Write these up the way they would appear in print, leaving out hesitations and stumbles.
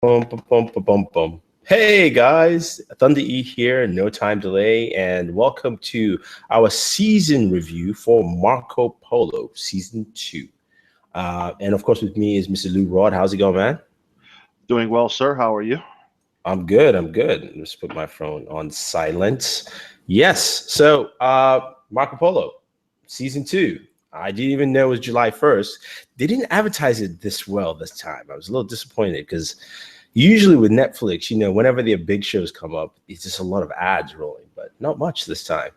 Bum, bum, bum, bum, bum, bum. Hey guys, Thunder E here, no time delay, and welcome to our season review for Marco Polo Season 2. And of course, with me is Mr. Lou Rod. How's it going, man? Doing well, sir. How are you? I'm good. I'm good. Let's put my phone on silent. Yes. Marco Polo, season two. I didn't even know it was July 1st. They didn't advertise it this well this time. I was a little disappointed because usually with Netflix, whenever their big shows come up, it's just a lot of ads rolling, but not much this time.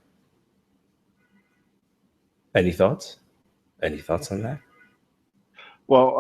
Any thoughts? Any thoughts on that? Well,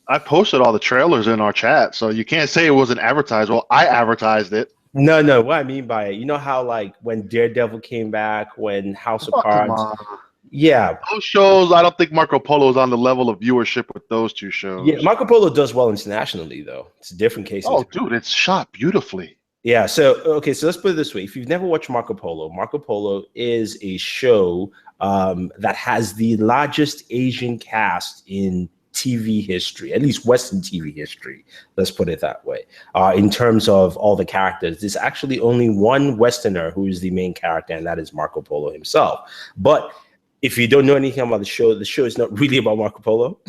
I posted all the trailers in our chat, so you can't say it wasn't advertised. Well, I advertised it. No, no. What I mean by it, you know how like when Daredevil came back, when House of Oh, come Cards, on. yeah, Those shows, I don't think Marco Polo is on the level of viewership with those two yeah. shows. Marco Polo does well internationally, though. It's a different case Oh, entirely. dude, it's shot beautifully. Yeah. So okay. So let's put it this way: if you've never watched Marco Polo is a show that has the largest Asian cast in TV history, at least Western TV history. Let's put it that way. In terms of all the characters, there's actually only one Westerner who is the main character, and that is Marco Polo himself. But if you don't know anything about the show is not really about Marco Polo.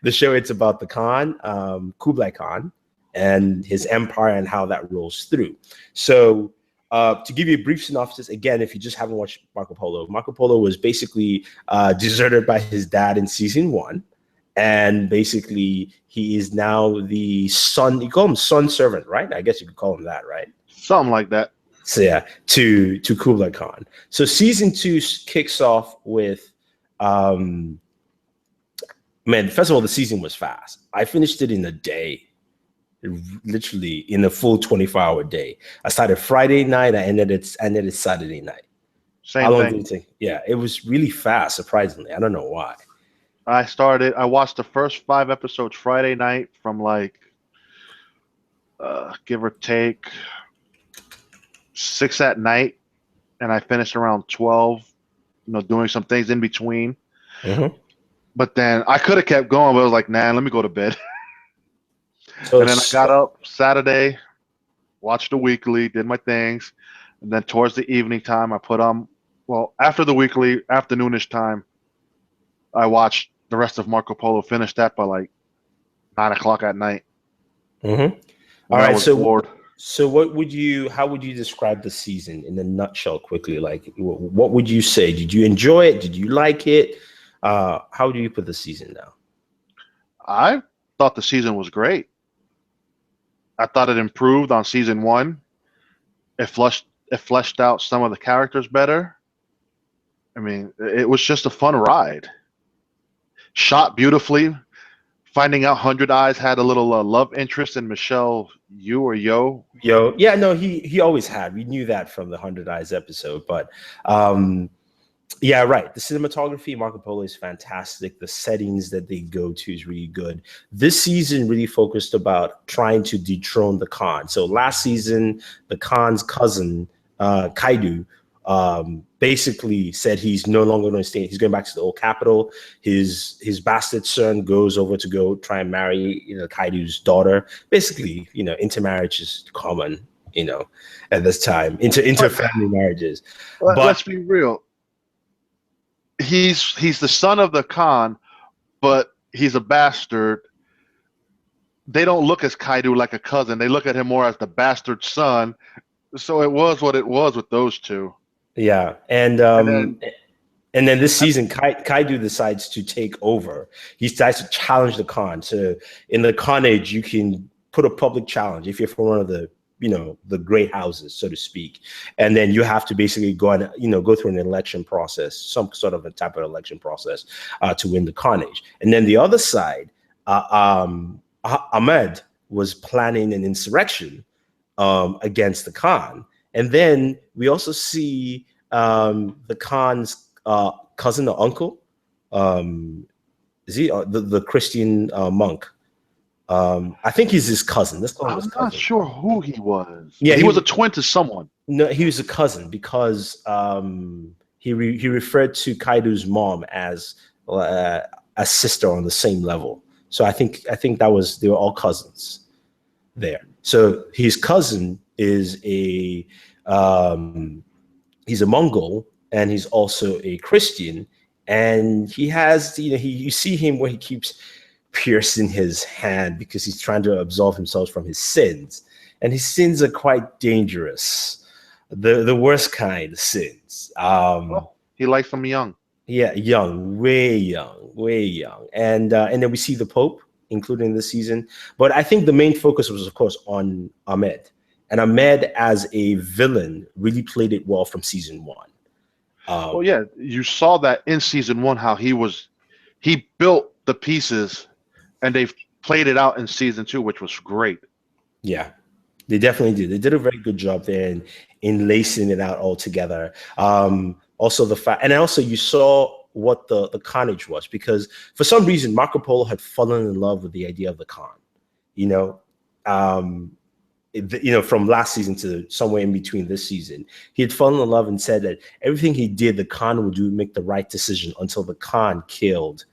The show, it's about the Khan, Kublai Khan, and his empire and how that rolls through. So to give you a brief synopsis, again, if you just haven't watched Marco Polo was basically deserted by his dad in season one. And basically, he is now the son, you call him son servant, right? I guess you could call him that, right? Something like that. So yeah, to Kublai Khan. So season two kicks off with, man. First of all, the season was fast. I finished it in a day, literally in a full 24-hour day. I started Friday night. I ended it Saturday night. How Same long did thing. it take? Yeah, it was really fast. Surprisingly, I don't know why. I watched the first 5 episodes Friday night from like, give or take 6 at night, and I finished around 12, doing some things in between. Mhm. But then I could have kept going, but I was like, nah, let me go to bed. So, And then I got up Saturday, watched the weekly, did my things, and then towards the evening time, I put on. Well, after the weekly, afternoonish time, I watched the rest of Marco Polo. Finished that by like 9 o'clock at night mhm. All when I right. was bored. So how would you describe the season in a nutshell quickly? Like, what would you say? Did you enjoy it? Did you like it? How do you put the season now? I thought the season was great. I thought it improved on season one. It fleshed out some of the characters better. I mean, it was just a fun ride. Shot beautifully. Finding out Hundred Eyes had a little love interest in Michelle Yu or Yo. Yo, yeah, no, he always had. We knew that from the Hundred Eyes episode, but um, yeah, right. The cinematography, Marco Polo is fantastic. The settings that they go to is really good. This season really focused about trying to dethrone the Khan. So last season, the Khan's cousin, Kaidu, basically said he's no longer going to stay. He's going back to the old capital. His bastard son goes over to go try and marry, Kaidu's daughter. Basically, intermarriage is common, at this time, inter But family marriages. let's But be real. He's the son of the Khan, but he's a bastard. They don't look at Kaidu like a cousin. They look at him more as the bastard son. So it was what it was with those two. yeah, And then and then this season, Kaidu decides to take over. He decides to challenge the Khan. So in the Khan age, you can put a public challenge if you're from one of the the great houses, so to speak, and then you have to basically go and go through an election process, some sort of a type of election process, to win the Khan age. And then the other side, Ahmed was planning an insurrection against the Khan. And then we also see the Khan's cousin or uncle. Is he the Christian monk? I think he's his cousin. Let's call him his I'm not cousin. sure who he was, Yeah, but he was a twin to someone. no, he was a cousin because he referred to Kaido's mom as a sister on the same level. So I think they were all cousins there. So his cousin is he's a Mongol, and he's also a Christian, and he has, you see him where he keeps piercing his hand because he's trying to absolve himself from his sins, and his sins are quite dangerous, the worst kind of sins. He likes them young. Yeah, young, way young, and then we see the Pope included in the season. But I think the main focus was, of course, on Ahmed, and Ahmed as a villain really played it well from season one. Well, yeah, you saw that in season one how he built the pieces, and they've played it out in season two, which was great. Yeah, they definitely did. They did a very good job there in lacing it out all together. Also the fact, and also you saw what the carnage was, because for some reason Marco Polo had fallen in love with the idea of the Khan. From last season to somewhere in between this season, he had fallen in love and said that everything he did, the Khan would make the right decision until the Khan killed.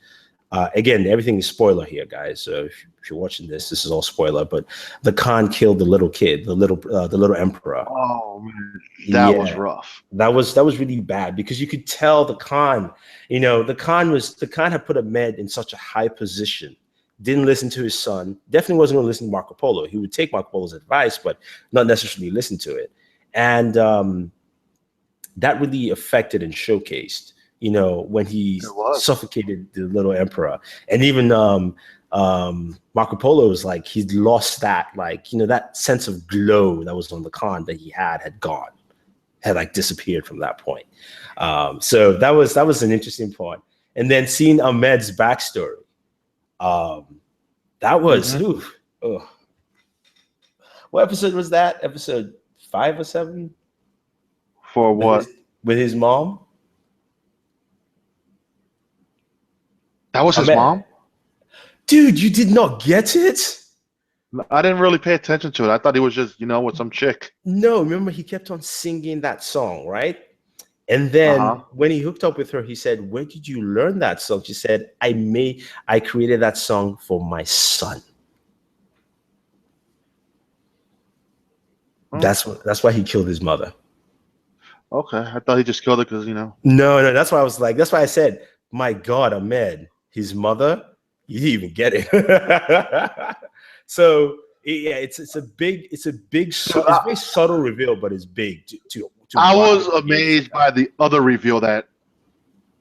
Again, everything is spoiler here, guys. So if you're watching this is all spoiler. But the Khan killed the little kid, the little emperor. Oh man, that was rough. That was really bad, because you could tell the Khan. The Khan had put Ahmed in such a high position. Didn't listen to his son. Definitely wasn't going to listen to Marco Polo. He would take Marco Polo's advice, but not necessarily listen to it. And that really affected and showcased, when he suffocated the little emperor. And even Marco Polo was like, he'd lost that, that sense of glow that was on the Khan that he had gone, had disappeared from that point. So that was an interesting part. And then seeing Ahmed's backstory, that was what episode was that? Episode 5 or 7? For what? With his mom? That was his mom? Dude, you did not get it? I didn't really pay attention to it. I thought he was just, with some chick. No, remember he kept on singing that song, right? And then when he hooked up with her, he said, "Where did you learn that song?" She said, I created that song for my son. That's why he killed his mother. Okay, I thought he just killed her because, No, that's why that's why I said, my God, Ahmed, his mother, you didn't even get it. So yeah, it's a very subtle reveal, but it's big to I was amazed by the other reveal that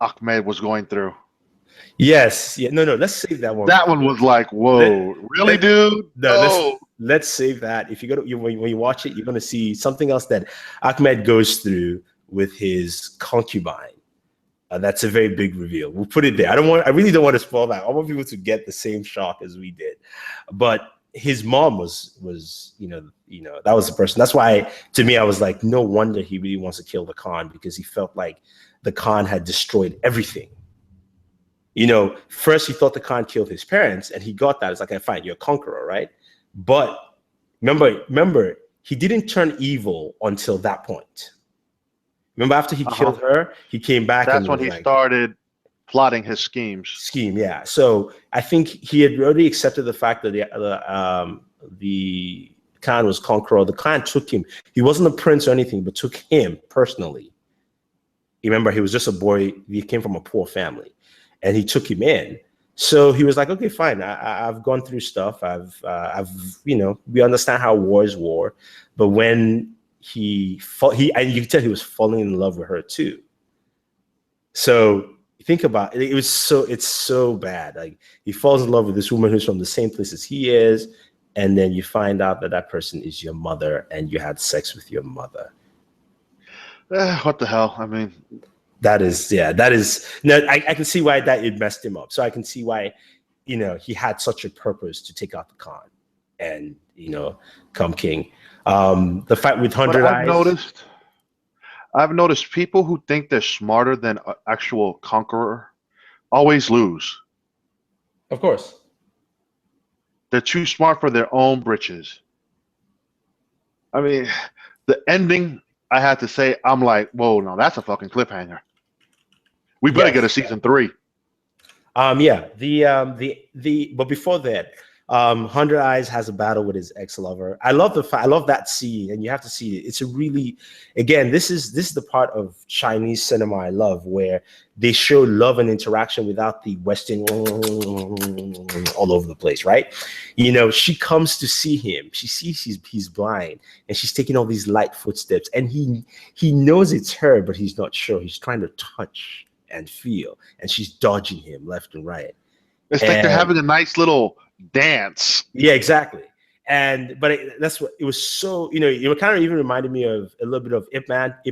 Ahmed was going through. Yes. Yeah. No. Let's save that one. That one was like, whoa, really, dude? No. Let's save that. If you go when you watch it, you're gonna see something else that Ahmed goes through with his concubine. That's a very big reveal. We'll put it there. I really don't want to spoil that. I want people to get the same shock as we did. But his mom was that was the person. That's why, to me, I was like, no wonder he really wants to kill the Khan, because he felt like the Khan had destroyed everything. First he thought the Khan killed his parents, and he got that. It's like, okay, fine, you're a conqueror, right? But remember, he didn't turn evil until that point. Remember, after he killed her, he came back. That's when he started plotting his schemes. Yeah. So I think he had already accepted the fact that the Khan was conqueror. The Khan took him. He wasn't a prince or anything, but took him personally. Remember, he was just a boy. He came from a poor family, and he took him in. So he was like, okay, fine. I've gone through stuff. We understand how war is war. But when and you could tell he was falling in love with her too. So think about it. It's so bad. Like, he falls in love with this woman who's from the same place as he is, and then you find out that person is your mother, and you had sex with your mother. What the hell? I mean, that is. No, I can see why it messed him up. So I can see why, he had such a purpose to take out the Khan and, come king. The fight with 100 Eyes. I've noticed people who think they're smarter than an actual conqueror always lose. Of course. They're too smart for their own britches. I mean, the ending, I had to say, I'm like, whoa, no, that's a fucking cliffhanger. We better get a season 3. Yeah, but before that, Hundred Eyes has a battle with his ex-lover. I love that scene, and you have to see it. It's a really, again, this is the part of Chinese cinema I love, where they show love and interaction without the Western all over the place, right? You know, she comes to see him. She sees he's blind, and she's taking all these light footsteps, and he knows it's her, but he's not sure. He's trying to touch and feel, and she's dodging him left and right. It's like they're having a nice little dance. Yeah, exactly. But that's what it was. So, you know, it kind of even reminded me of a little bit of Ip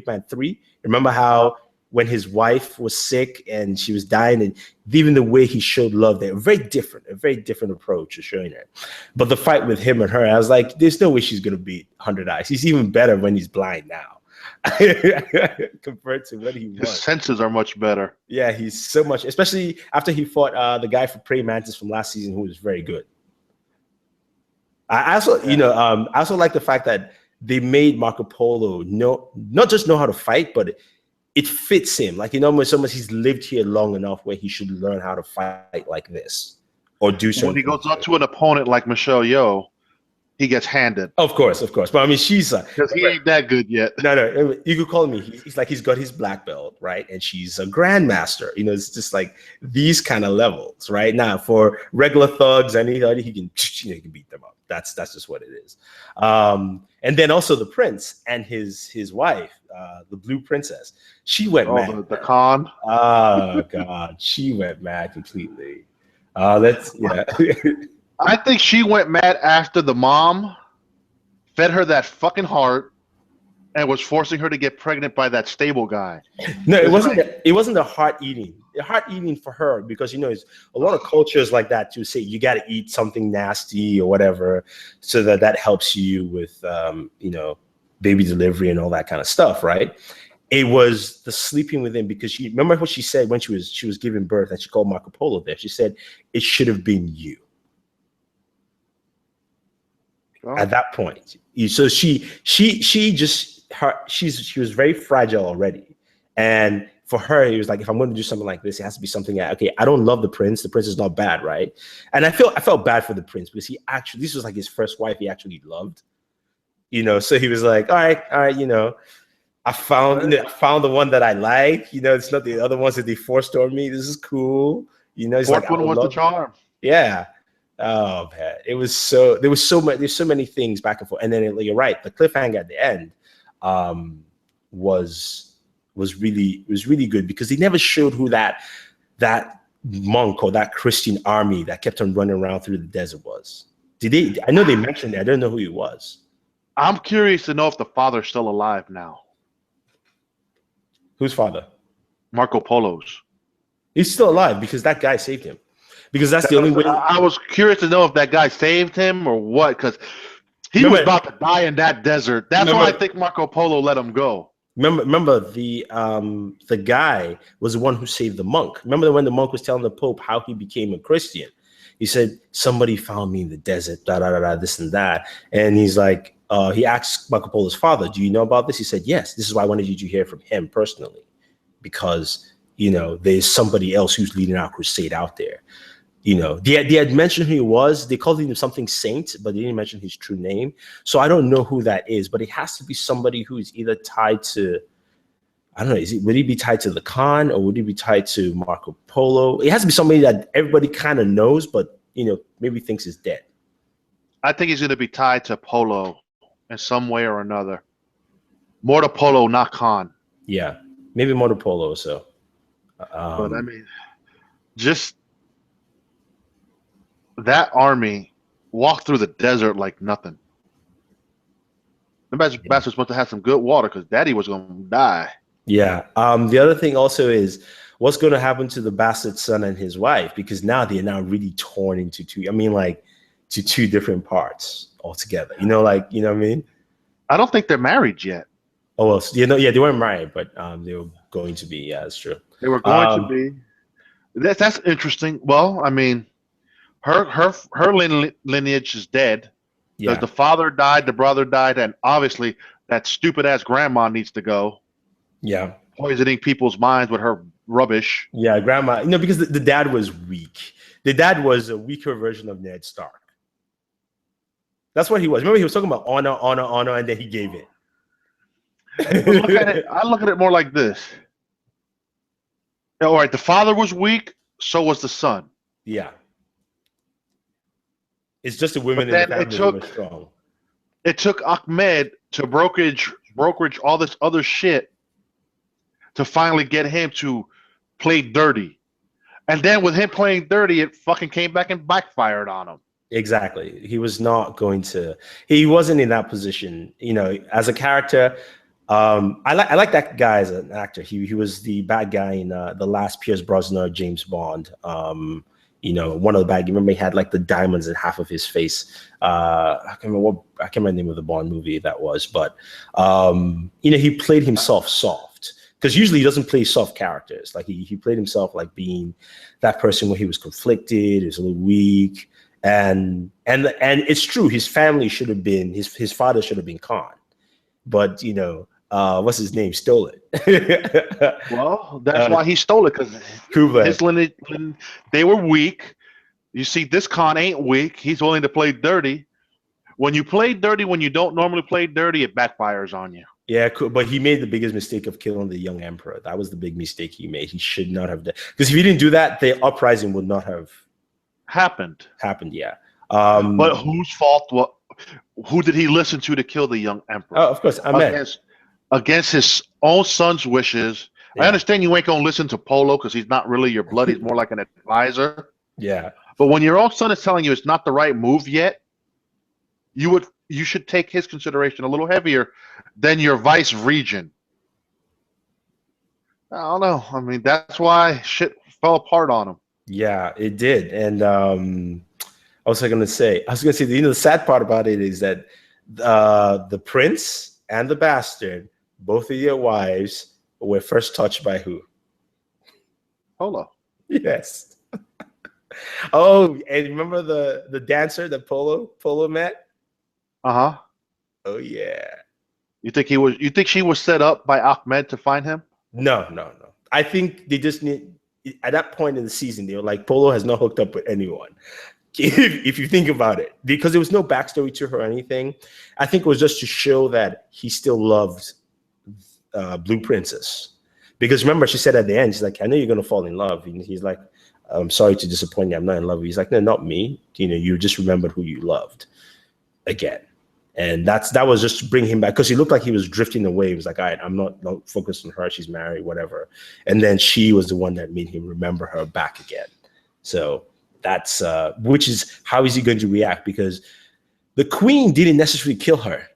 Man 3. Remember how when his wife was sick and she was dying, and even the way he showed love there, a very different approach of showing it. But the fight with him and her, I was like, there's no way she's gonna beat 100 Eyes. He's even better when he's blind now. Compared to what he was. His senses are much better. Yeah, he's so much, especially after he fought the guy for Praying Mantis from last season, who was very good. I also, I also like the fact that they made Marco Polo not just know how to fight, but it fits him. Like, when someone he's lived here long enough where he should learn how to fight like this or do something. When he goes up to an opponent like Michelle Yeoh, he gets handed. Of course. But I mean, she's because he ain't that good yet. No. You could call me. He's got his black belt, right? And she's a grandmaster. It's just like these kind of levels, right? Now, for regular thugs, anybody he can beat them up. That's just what it is. And then also the prince and his wife, the Blue Princess. She went mad. The Khan. Oh God, she went mad completely. I think she went mad after the mom fed her that fucking heart and was forcing her to get pregnant by that stable guy. No, it wasn't. It wasn't the heart eating. The heart eating for her, because it's a lot of cultures like that to say you got to eat something nasty or whatever, so that helps you with baby delivery and all that kind of stuff, right? It was the sleeping with him, because she remember what she said when she was giving birth, and she called Marco Polo there. She said it should have been you. At that point, so she was very fragile already, and for her it was like, if I'm going to do something like this, it has to be something. Okay, I don't love the prince. The prince is not bad, right? And I felt bad for the prince, because this was like his first wife he actually loved, So he was like, all right, I found the one that I like. It's not the other ones that they forced on me. This is cool. It's fourth one was the charm. Yeah. Oh man, there's so many things back and forth, and then you're right, the cliffhanger at the end was really good, because they never showed who that monk or that Christian army that kept on running around through the desert was. Did they? I know they mentioned it. I don't know who he was. I'm curious to know if the father's still alive now. Whose father? Marco Polo's. He's still alive, because that guy saved him. Because that's the only way. I was curious to know if that guy saved him or what, because he was about to die in that desert. That's why I think Marco Polo let him go. Remember the guy was the one who saved the monk. Remember when the monk was telling the Pope how he became a Christian? He said, somebody found me in the desert, this and that. And he's like, he asked Marco Polo's father, do you know about this? He said, yes, this is why I wanted you to hear from him personally, because there's somebody else who's leading our crusade out there. They had mentioned who he was. They called him something saint, but they didn't mention his true name. So I don't know who that is, but it has to be somebody who is either tied to, I don't know, would he be tied to the Khan, or would he be tied to Marco Polo? It has to be somebody that everybody kind of knows, but maybe thinks is dead. I think he's going to be tied to Polo in some way or another. More to Polo, not Khan. Yeah, maybe more to Polo. So, but I mean, just that army walked through the desert like nothing. The bastard's supposed to have some good water, because Daddy was going to die. Yeah. The other thing also is what's going to happen to the bastard son and his wife, because now they're really torn into two. I mean, like to two different parts altogether. What I mean? I don't think they're married yet. Oh well, they weren't married, but they were going to be. Yeah, that's true. They were going to be. That's interesting. Well, I mean, her lineage is dead. Yeah. The father died, the brother died, and obviously that stupid ass grandma needs to go. Yeah. Poisoning people's minds with her rubbish. Yeah, grandma. Because the dad was weak. The dad was a weaker version of Ned Stark. That's what he was. Remember, he was talking about honor, and then he gave it. But look at it. I look at it more like this. All right, the father was weak, so was the son. Yeah. It's just the women in the family who were strong. It took Ahmed to brokerage all this other shit to finally get him to play dirty. And then with him playing dirty, it fucking came back and backfired on him. Exactly. He was not going to. He wasn't in that position. As a character, I like that guy as an actor. He was the bad guy in the last Pierce Brosnan James Bond. One of the bad. Remember, he had like the diamonds in half of his face. I can't remember the name of the Bond movie that was, but he played himself soft, because usually he doesn't play soft characters. Like he played himself like being that person where he was conflicted, he was a little weak, and it's true. His family should have been his father should have been Khan, but what's his name, stole it. Well, that's why he stole it, because his lineage, they were weak. You see, this Khan ain't weak. He's willing to play dirty. When you play dirty, when you don't normally play dirty, it backfires on you. Yeah, but he made the biggest mistake of killing the young emperor. That was the big mistake he made. He should not have done, because if he didn't do that, the uprising would not have happened. Yeah. But whose fault? Who did he listen to kill the young emperor? Oh, of course, Ahmed. Against his own son's wishes. Yeah. I understand you ain't gonna listen to Polo because he's not really your blood. He's more like an advisor. Yeah. But when your own son is telling you it's not the right move yet, you should take his consideration a little heavier than your vice regent. I don't know. I mean, that's why shit fell apart on him. Yeah, it did. And I was going to say, the sad part about it is that the prince and the bastard, both of their wives, were first touched by who? Polo. Yes. Oh, and remember the dancer that Polo met? Uh-huh. Oh yeah. You think she was set up by Ahmed to find him? No. I think they just need, at that point in the season, they were like, Polo has not hooked up with anyone. If you think about it, because there was no backstory to her or anything. I think it was just to show that he still loved Blue Princess. Because remember, she said at the end, she's like, I know you're going to fall in love. And he's like, I'm sorry to disappoint you. I'm not in love with you. He's like, no, not me. You just remembered who you loved again. And that was just to bring him back, because he looked like he was drifting away. He was like, all right, I'm not focused on her. She's married, whatever. And then she was the one that made him remember her back again. So that's which is, how is he going to react? Because the queen didn't necessarily kill her.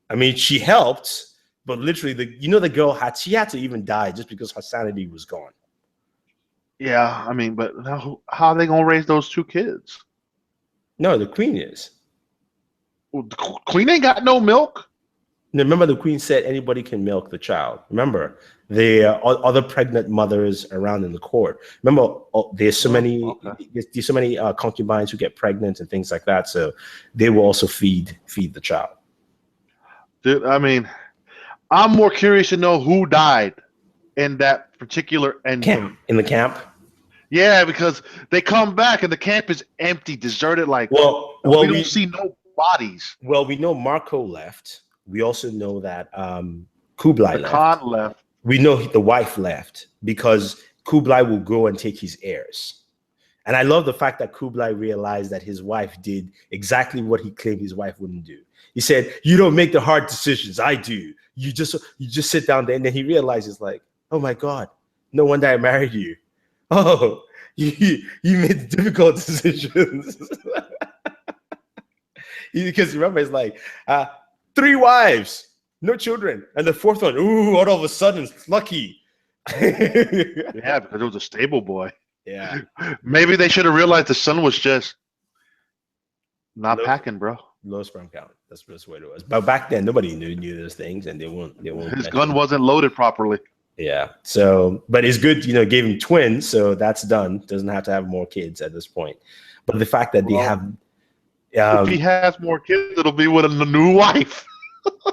I mean, she helped, but literally the girl had to even die just because her sanity was gone. Yeah, I mean, but how are they gonna raise those two kids? No, the queen is. Well, the queen ain't got no milk. Now, remember, the queen said anybody can milk the child. Remember, there are other pregnant mothers around in the court. Remember, there's so many concubines who get pregnant and things like that. So they will also feed the child. Dude, I mean, I'm more curious to know who died in that particular camp. In the camp? Yeah, because they come back and the camp is empty, deserted. Like, we don't see no bodies. Well, we know Marco left. We also know that Kublai left. Khan left. We know the wife left because Kublai will go and take his heirs. And I love the fact that Kublai realized that his wife did exactly what he claimed his wife wouldn't do. He said, you don't make the hard decisions. I do. You just sit down there. And then he realizes, like, oh my God, no wonder I married you. Oh, you made difficult decisions. Because remember, it's like 3 wives, no children. And the 4th one, ooh, all of a sudden, it's lucky. Yeah, because it was a stable boy. Yeah. Maybe they should have realized the son was just not packing, bro. Low sperm count. That's what it was. But back then, nobody knew those things, and they won't. His gun wasn't loaded properly. Yeah. So, but it's good, gave him twins, so that's done. Doesn't have to have more kids at this point. But the fact that they have, if he has more kids, it'll be with a new wife.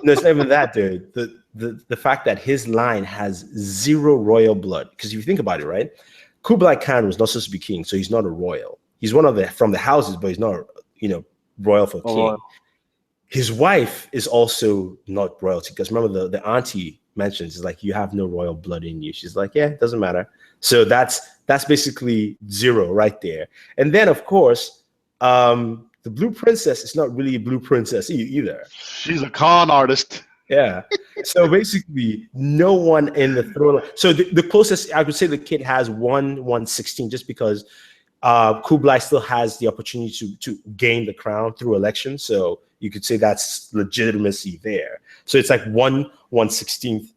No, it's not even that, dude. the fact that his line has zero royal blood. Because if you think about it, right, Kublai Khan was not supposed to be king, so he's not a royal. He's one of the from the houses, but he's not, royal for king. His wife is also not royalty, because remember the auntie mentions is like, you have no royal blood in you. She's like, yeah, it doesn't matter. So that's basically zero right there. And then of course, the Blue Princess is not really a Blue Princess either. She's a con artist. Yeah. So basically, no one in the throne. So the closest I would say the kid has 1/116, just because Kublai still has the opportunity to gain the crown through election. So you could say that's legitimacy there. So it's like 1/116th,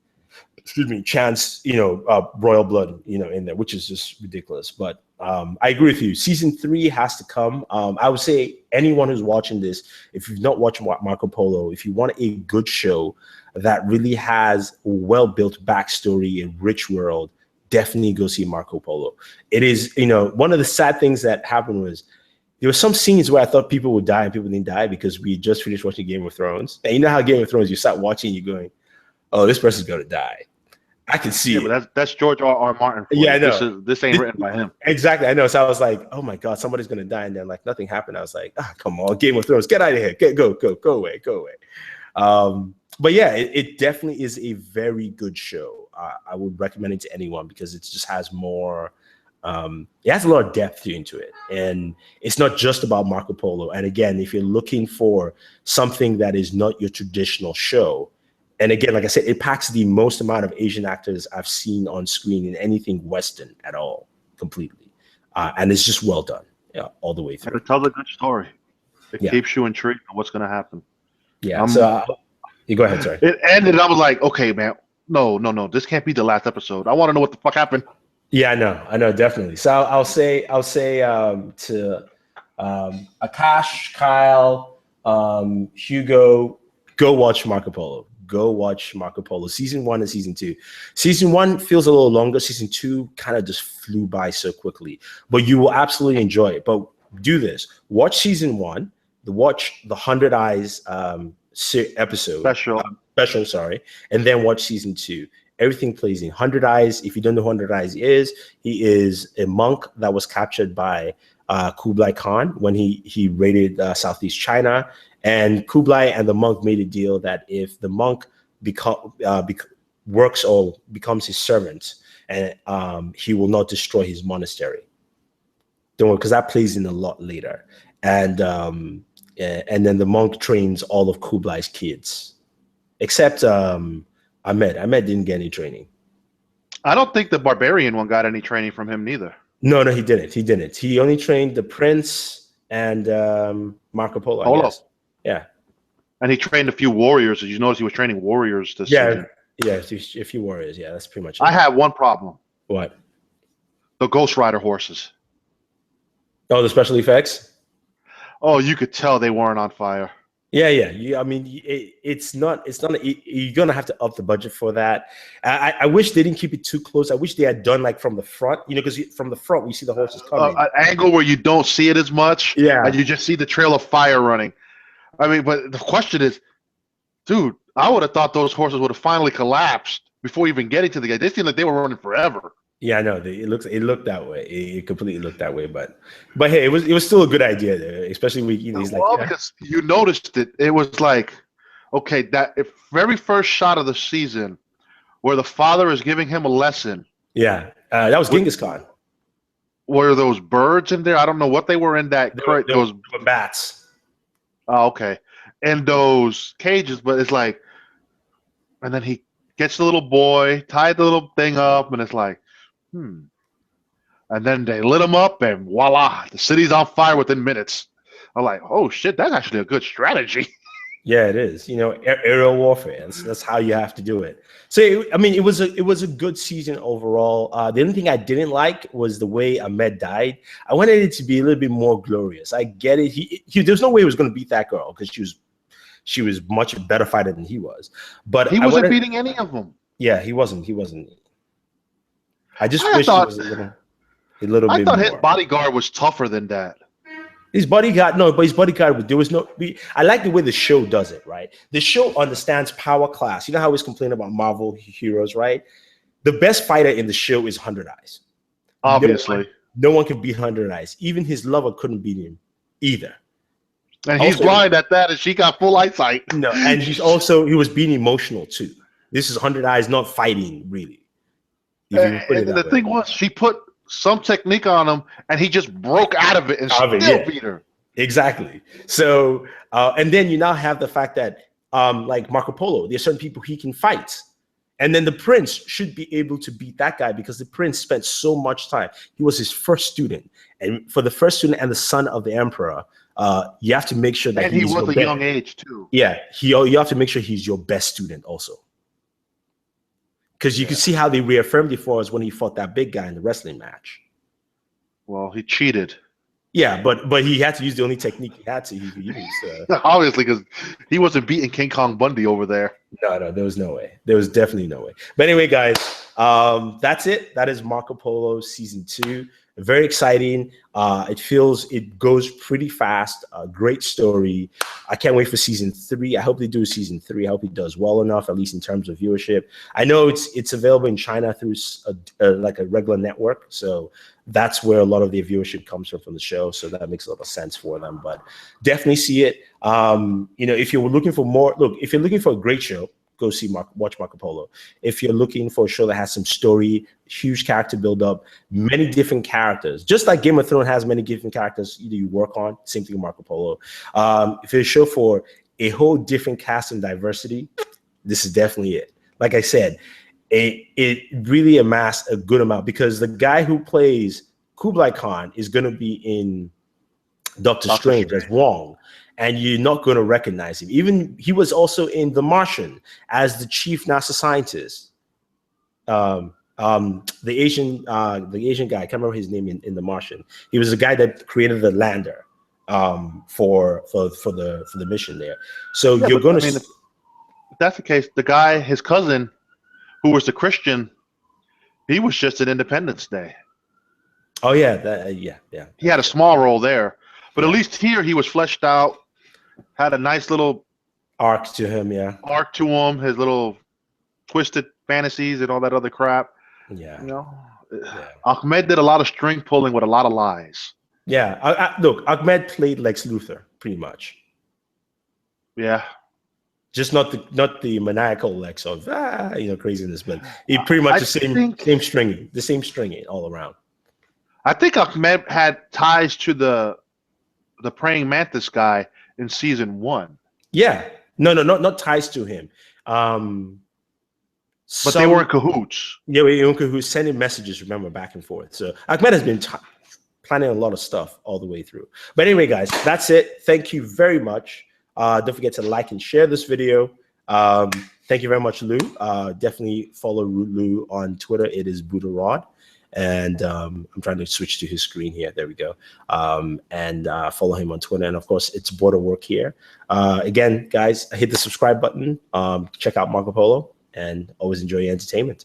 chance, royal blood, in there, which is just ridiculous. But I agree with you. Season 3 has to come. I would say anyone who's watching this, if you've not watched Marco Polo, if you want a good show that really has a well-built backstory and rich world, definitely go see Marco Polo. It is, one of the sad things that happened was there were some scenes where I thought people would die and people didn't die because we just finished watching Game of Thrones. And you know how Game of Thrones, you start watching, you're going, oh, this person's going to die. I can see it. But that's George R. Martin. Yeah, I know. This ain't written by him. Exactly, I know. So I was like, oh my God, somebody's going to die. And then like nothing happened. I was like, come on, Game of Thrones, get out of here. Go away. But yeah, it definitely is a very good show. I would recommend it to anyone because it just has more, it has a lot of depth into it. And it's not just about Marco Polo. And again, if you're looking for something that is not your traditional show, and again, like I said, it packs the most amount of Asian actors I've seen on screen in anything Western at all, completely. And it's just well done, all the way through. It tells a good story. It keeps you intrigued on what's going to happen. Yeah, you go ahead, sorry. It ended, I was like, okay, man, no, this can't be the last episode. I want to know what the fuck happened. Yeah, I know, definitely. So I'll say to Akash, Kyle, Hugo, go watch Marco Polo. Go watch Marco Polo season 1 and season 2. Season 1 feels a little longer. Season 2 kind of just flew by so quickly, but you will absolutely enjoy it. But do this: watch season 1, watch the 100 Eyes episode special, sorry, and then watch season 2. Everything plays in 100 Eyes. If you don't know who 100 Eyes is, he is a monk that was captured by Kublai Khan when he raided Southeast China. And Kublai and the monk made a deal that if the monk works or becomes his servant, and he will not destroy his monastery. Don't worry, because that plays in a lot later. And then the monk trains all of Kublai's kids, except Ahmed. Ahmed didn't get any training. I don't think the barbarian one got any training from him neither. No, he didn't. He only trained the prince and Marco Polo. I guess. Yeah. And he trained a few warriors. Did you notice he was training warriors this season? Yeah, a few warriors. Yeah, that's pretty much it. I had one problem. What? The Ghost Rider horses. Oh, the special effects? Oh, you could tell they weren't on fire. Yeah. I mean, it's not. You're gonna have to up the budget for that. I wish they didn't keep it too close. I wish they had done like from the front, because from the front we see the horses coming. An angle where you don't see it as much. Yeah, and you just see the trail of fire running. I mean, but the question is, dude, I would have thought those horses would have finally collapsed before even getting to the guy. They seemed like they were running forever. Yeah, I know. It looked that way. It completely looked that way. But hey, it was still a good idea there, especially when he's because you noticed it. It was like, okay, that very first shot of the season where the father is giving him a lesson. Yeah, that was Genghis Khan. Were those birds in there? I don't know what they were in that. Those were bats. Oh, okay. And those cages, but it's like, and then he gets the little boy, tied the little thing up, and it's like, and then they lit him up, and voila, the city's on fire within minutes. I'm like, oh shit, that's actually a good strategy. Yeah, it is. Aerial warfare. That's how you have to do it. So, it was a good season overall. The only thing I didn't like was the way Ahmed died. I wanted it to be a little bit more glorious. I get it. There's no way he was going to beat that girl because she was much better fighter than he was. But he wasn't beating any of them. Yeah, he wasn't. I just wish he was a little bit more. I thought his bodyguard was tougher than that. His bodyguard, no, but his bodyguard, there was no. I like the way the show does it, right? The show understands power class. You know how I always complain about Marvel heroes, right? The best fighter in the show is 100 Eyes. Obviously. No one can beat 100 Eyes. Even his lover couldn't beat him either. And he's blind at that, and she got full eyesight. No, and he was being emotional too. This is 100 Eyes not fighting, really. And the thing was, she put some technique on him, and he just broke out of it and still beat her. Exactly. So, and then you now have the fact that, like Marco Polo, there's certain people he can fight. And then the prince should be able to beat that guy because the prince spent so much time. He was his first student. And for the first student and the son of the emperor, you have to make sure that he was a young age too. Yeah, you have to make sure he's your best student also. Because you can see how they reaffirmed it for us when he fought that big guy in the wrestling match. Well, he cheated. Yeah, but he had to use the only technique he could use. Obviously, because he wasn't beating King Kong Bundy over there. No, there was no way. There was definitely no way. But anyway, guys, that's it. That is Marco Polo season 2. Very exciting. It goes pretty fast. Great story. I can't wait for season 3. I hope they do season 3. I hope it does well enough, at least in terms of viewership. I know it's available in China through like a regular network, so that's where a lot of their viewership comes from the show. So that makes a lot of sense for them. But definitely see it. If you're looking for more, if you're looking for a great show, go watch Marco Polo. If you're looking for a show that has some story, huge character build up, many different characters, just like Game of Thrones has many different characters either you work on, same thing with Marco Polo. If you're a show for a whole different cast and diversity, this is definitely it. Like I said, it really amassed a good amount because the guy who plays Kublai Khan is going to be in Doctor Strange as Wong. And you're not going to recognize him. Even he was also in The Martian as the chief NASA scientist. The Asian guy, I can't remember his name in The Martian. He was the guy that created the lander for the mission there. So you're going to. If that's the case, the guy, his cousin, who was the Christian, he was just in Independence Day. Oh yeah, yeah. He had a small role there, but at least here he was fleshed out. Had a nice little arc to him, his little twisted fantasies and all that other crap. Yeah. Ahmed did a lot of string pulling with a lot of lies. Yeah, look, Ahmed played Lex Luthor pretty much. Yeah, just not the maniacal Lex of craziness, but he pretty much the same stringing all around. I think Ahmed had ties to the praying mantis guy in season 1. Yeah. No, not ties to him. But they were in cahoots. Yeah, we were in cahoots, sending messages, remember, back and forth. So Ahmed has been planning a lot of stuff all the way through. But anyway, guys, that's it. Thank you very much. Don't forget to like and share this video. Thank you very much, Lou. Definitely follow Lou on Twitter. It is Booredatwork. And I'm trying to switch to his screen here. There we go. And follow him on Twitter. And of course, it's Booredatwork here. Again, guys, hit the subscribe button. Check out Marco Polo and always enjoy your entertainment.